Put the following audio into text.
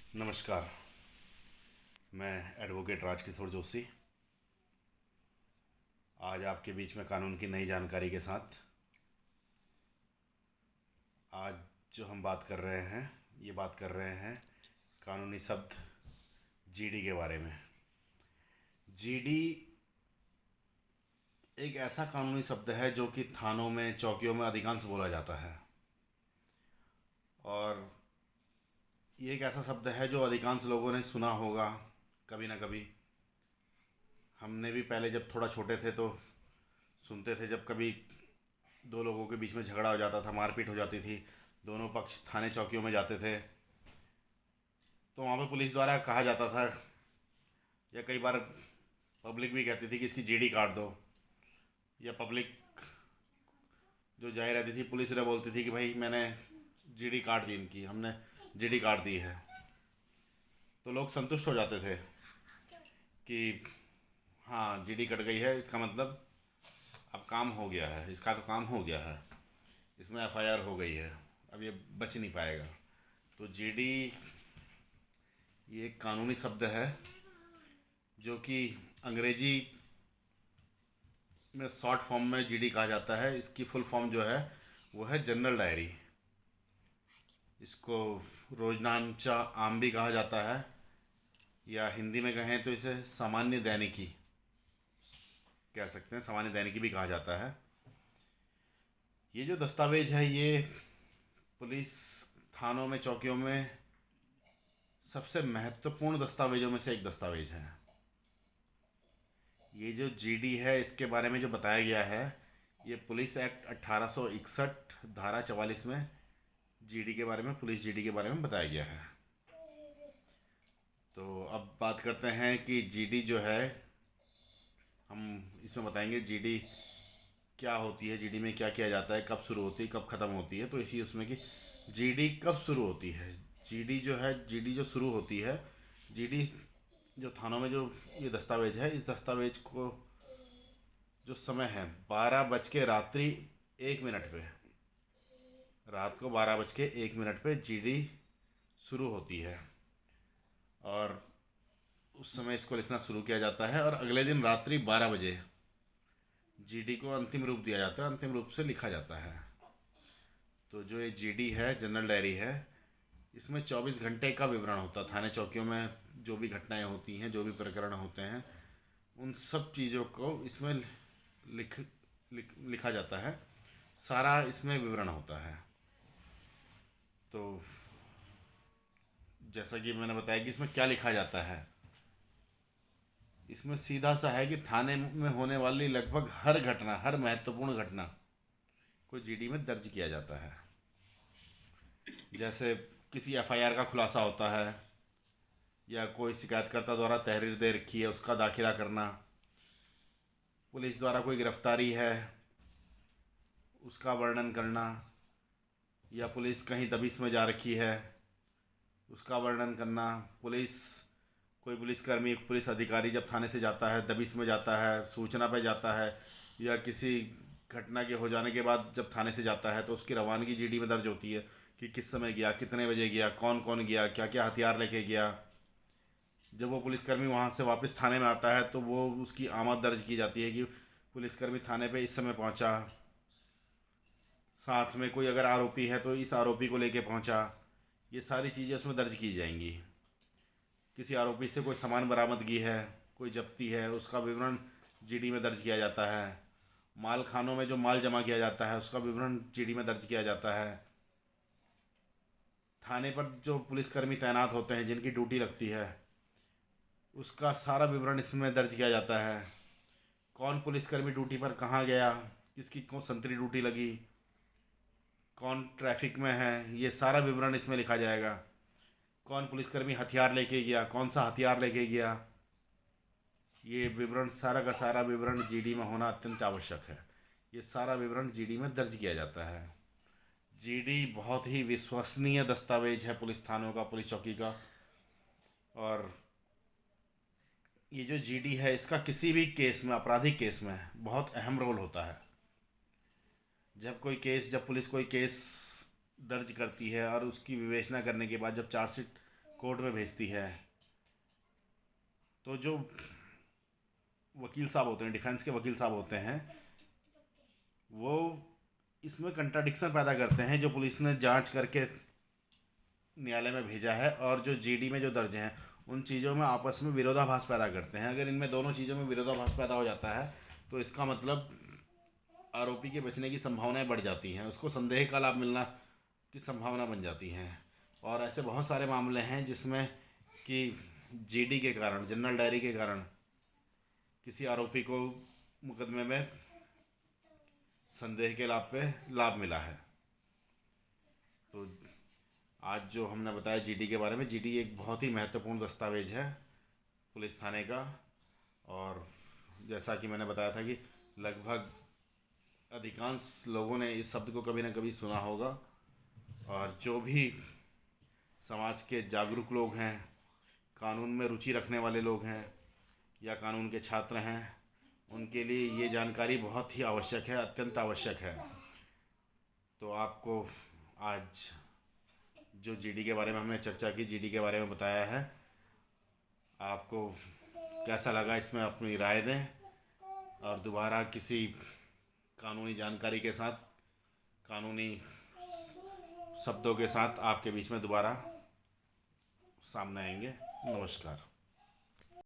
नमस्कार। मैं एडवोकेट राजकिशोर जोशी आज आपके बीच में कानून की नई जानकारी के साथ। आज जो हम बात कर रहे हैं, ये बात कर रहे हैं कानूनी शब्द जीडी के बारे में। जीडी एक ऐसा कानूनी शब्द है जो कि थानों में, चौकियों में अधिकांश बोला जाता है, और ये एक ऐसा शब्द है जो अधिकांश लोगों ने सुना होगा कभी ना कभी। हमने भी पहले जब थोड़ा छोटे थे तो सुनते थे, जब कभी दो लोगों के बीच में झगड़ा हो जाता था, मारपीट हो जाती थी, दोनों पक्ष थाने चौकियों में जाते थे, तो वहाँ पे पुलिस द्वारा कहा जाता था, या कई बार पब्लिक भी कहती थी कि इसकी जीडी काट दो, या पब्लिक जो जाए रहती थी पुलिस ने बोलती थी कि भाई मैंने जीडी काट दी, इनकी हमने जीडी काट दी है। तो लोग संतुष्ट हो जाते थे कि हाँ जीडी कट गई है, इसका मतलब अब काम हो गया है, इसका तो काम हो गया है, इसमें एफआईआर हो गई है, अब ये बच नहीं पाएगा। तो जीडी ये एक कानूनी शब्द है जो कि अंग्रेजी में शॉर्ट फॉर्म में जीडी कहा जाता है। इसकी फुल फॉर्म जो है वो है जनरल डायरी। इसको रोजनामचा आम भी कहा जाता है, या हिंदी में कहें तो इसे सामान्य दैनिकी कह सकते हैं, सामान्य दैनिकी भी कहा जाता है। ये जो दस्तावेज है ये पुलिस थानों में, चौकियों में सबसे महत्वपूर्ण दस्तावेजों में से एक दस्तावेज है। ये जो जीडी है इसके बारे में जो बताया गया है, ये पुलिस एक्ट 1861 धारा 44 में जीडी के बारे में, पुलिस जीडी के बारे में बताया गया है। तो अब बात करते हैं कि जीडी जो है, हम इसमें बताएंगे जीडी क्या होती है, जीडी में क्या किया जाता है, कब शुरू होती है, कब ख़त्म होती है। तो इसी उसमें कि जीडी कब शुरू होती है। जीडी जो है, जीडी जो शुरू होती है, जीडी जो थानों में जो ये दस्तावेज है, इस दस्तावेज को जो समय है 12 बज के 1 मिनट पे, रात को 12 बज के 1 मिनट पे जीडी शुरू होती है, और उस समय इसको लिखना शुरू किया जाता है, और अगले दिन रात्रि 12 बजे जीडी को अंतिम रूप दिया जाता है, अंतिम रूप से लिखा जाता है। तो जो ये जीडी है, जनरल डायरी है, इसमें 24 घंटे का विवरण होता है। थाने चौकियों में जो भी घटनाएं होती हैं, जो भी प्रकरण होते हैं, उन सब चीज़ों को इसमें लिखा जाता है, सारा इसमें विवरण होता है। तो जैसा कि मैंने बताया कि इसमें क्या लिखा जाता है, इसमें सीधा सा है कि थाने में होने वाली लगभग हर घटना, हर महत्वपूर्ण घटना को जीडी में दर्ज किया जाता है। जैसे किसी एफआईआर का खुलासा होता है, या कोई शिकायतकर्ता द्वारा तहरीर दे रखी है उसका दाखिला करना, पुलिस द्वारा कोई गिरफ्तारी है उसका वर्णन करना, या पुलिस कहीं दबिश में जा रखी है उसका वर्णन करना। कोई पुलिसकर्मी, पुलिस अधिकारी जब थाने से जाता है, दबिश में जाता है, सूचना पे जाता है, या किसी घटना के हो जाने के बाद जब थाने से जाता है, तो उसकी रवानगी जीडी में दर्ज होती है कि किस समय गया, कितने बजे गया, कौन कौन गया, क्या क्या हथियार लेके गया। जब वो पुलिसकर्मी वहाँ से वापस थाने में आता है तो वो उसकी आमद दर्ज की जाती है कि पुलिसकर्मी थाने पे इस समय पहुँचा, साथ में कोई अगर आरोपी है तो इस आरोपी को लेके पहुँचा। ये सारी चीज़ें उसमें दर्ज की जाएंगी। किसी आरोपी से कोई सामान बरामदगी है, कोई जब्ती है, उसका विवरण जीडी में दर्ज किया जाता है। माल खानों में जो माल जमा किया जाता है उसका विवरण जीडी में दर्ज किया जाता है। थाने पर जो पुलिसकर्मी तैनात होते हैं, जिनकी ड्यूटी लगती है, उसका सारा विवरण इसमें दर्ज किया जाता है। कौन पुलिसकर्मी ड्यूटी पर कहाँ गया, किसकी कौन संतरी ड्यूटी लगी, कौन ट्रैफिक में है, ये सारा विवरण इसमें लिखा जाएगा। कौन पुलिसकर्मी हथियार लेके गया, कौन सा हथियार लेके गया, ये विवरण, सारा का सारा विवरण जीडी में होना अत्यंत आवश्यक है। ये सारा विवरण जीडी में दर्ज किया जाता है। जीडी बहुत ही विश्वसनीय दस्तावेज है पुलिस थानों का, पुलिस चौकी का। और ये जो जीडी है, इसका किसी भी केस में, आपराधिक केस में बहुत अहम रोल होता है। जब पुलिस कोई केस दर्ज करती है और उसकी विवेचना करने के बाद जब चार्जशीट कोर्ट में भेजती है। तो जो वकील साहब होते हैं, डिफेंस के वकील साहब होते हैं, वो इसमें कंट्राडिक्शन पैदा करते हैं जो पुलिस ने जांच करके न्यायालय में भेजा है और जो जीडी में जो दर्ज हैं उन चीज़ों में आपस में विरोधाभास पैदा करते हैं। अगर इनमें दोनों चीज़ों में विरोधाभास पैदा हो जाता है तो इसका मतलब आरोपी के बचने की संभावनाएं बढ़ जाती हैं, उसको संदेह का लाभ मिलना की संभावना बन जाती हैं। और ऐसे बहुत सारे मामले हैं जिसमें कि जीडी के कारण, जनरल डायरी के कारण किसी आरोपी को मुकदमे में संदेह के लाभ मिला है। तो आज जो हमने बताया जीडी के बारे में, जीडी एक बहुत ही महत्वपूर्ण दस्तावेज है पुलिस थाने का। और जैसा कि मैंने बताया था कि लगभग अधिकांश लोगों ने इस शब्द को कभी ना कभी सुना होगा। और जो भी समाज के जागरूक लोग हैं, कानून में रुचि रखने वाले लोग हैं या कानून के छात्र हैं, उनके लिए ये जानकारी बहुत ही आवश्यक है, अत्यंत आवश्यक है। तो आपको आज जो जीडी के बारे में हमने चर्चा की, जीडी के बारे में बताया है, आपको कैसा लगा इसमें अपनी राय दें। और दोबारा किसी कानूनी जानकारी के साथ, कानूनी शब्दों के साथ आपके बीच में दोबारा सामने आएंगे। नमस्कार।